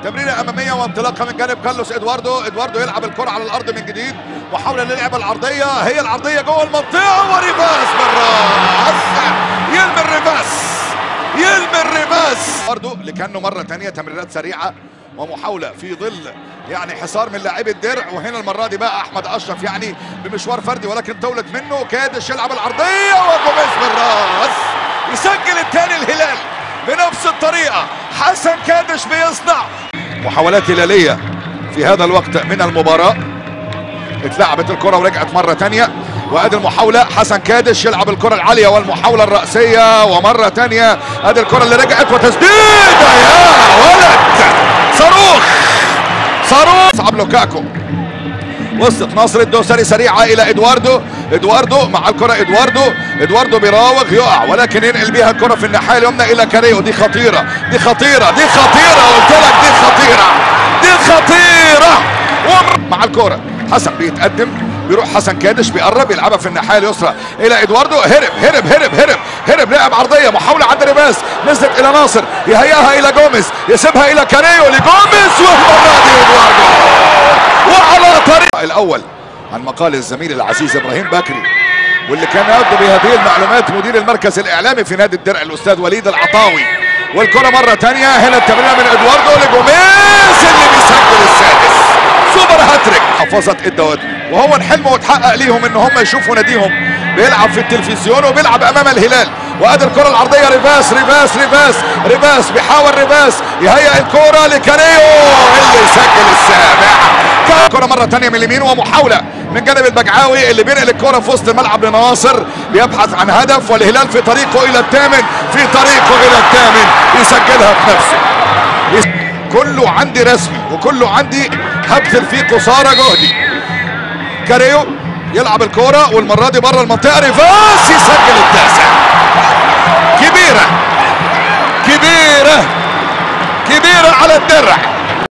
تمريرة أمامية وانطلاقها من جانب كارلوس إدواردو. إدواردو يلعب الكرة على الأرض من جديد، محاولة للعب العرضية، هي العرضية جوه المنطقة وريفاس بالراس، يلمي الريفاس، يلمي الريفاس برضو لكنه مرة تانية تمريرات سريعة ومحاولة في ظل يعني حصار من لاعبي الدرع. وهنا المرة دي بقى أحمد أشرف يعني بمشوار فردي ولكن طولت منه، كادش يلعب العرضية وجوميز بالراس يسجل الثاني الهلال بنفس الطريقة. حسن كادش بيصنع محاولات هلالية في هذا الوقت من المباراة. اتلعبت الكرة ورجعت مرة تانية، وادي المحاولة حسن كادش يلعب الكرة العالية والمحاولة الرأسية، ومرة تانية ادي الكرة اللي رجعت وتسديدة يا ولد، صاروخ صاروخ. صعب لوكاكو، وصلت ناصر الدوسري سريعة الى ادواردو. ادواردو مع الكرة، ادواردو بيراوغ يقع ولكن ينقل بيها الكرة في الناحية اليمنى الى كاريو. دي خطيرة، دي خطيرة، دي خطيرة، قلت لك دي خطيرة، دي خطيرة. مع الكرة حسن بيتقدم، بيروح حسن كادش بيقرب يلعبها في الناحيه اليسرى الى ادواردو. هرب لعب عرضيه، محاوله عند ريفاس، نزلت الى ناصر، يهيئها الى جوميز، يسيبها الى كاريو لجوميز، والمره دي ادواردو وعلى طريق الاول عن مقال الزميل العزيز ابراهيم بكري، واللي كان يبدو بهذه المعلومات مدير المركز الاعلامي في نادي الدرع الاستاذ وليد العطاوي. والكره مره ثانيه، هنا التمريره من ادواردو لجوميز اللي بيسجل السادس، سوبر هاتريك. حفظت الدوادي وهو الحلم وتحقق ليهم ان هم يشوفوا ناديهم بيلعب في التلفزيون وبيلعب امام الهلال. وادي الكره العرضيه، ريفاس بيحاول ريفاس يهيئ الكره لكاريو اللي يسجل السابع. كره مره ثانيه من اليمين ومحاوله من جانب البجعاوي اللي بينقل الكره في وسط الملعب لناصر، بيبحث عن هدف والهلال في طريقه الى الثامن، يسجلها بنفسه. كله عندي رسمي وكله عندي هبذل فيه قصارى جهدي. كاريو يلعب الكرة والمرة دي بره المنطقة، ريفاس يسجل التاسع. كبيرة على الدرع.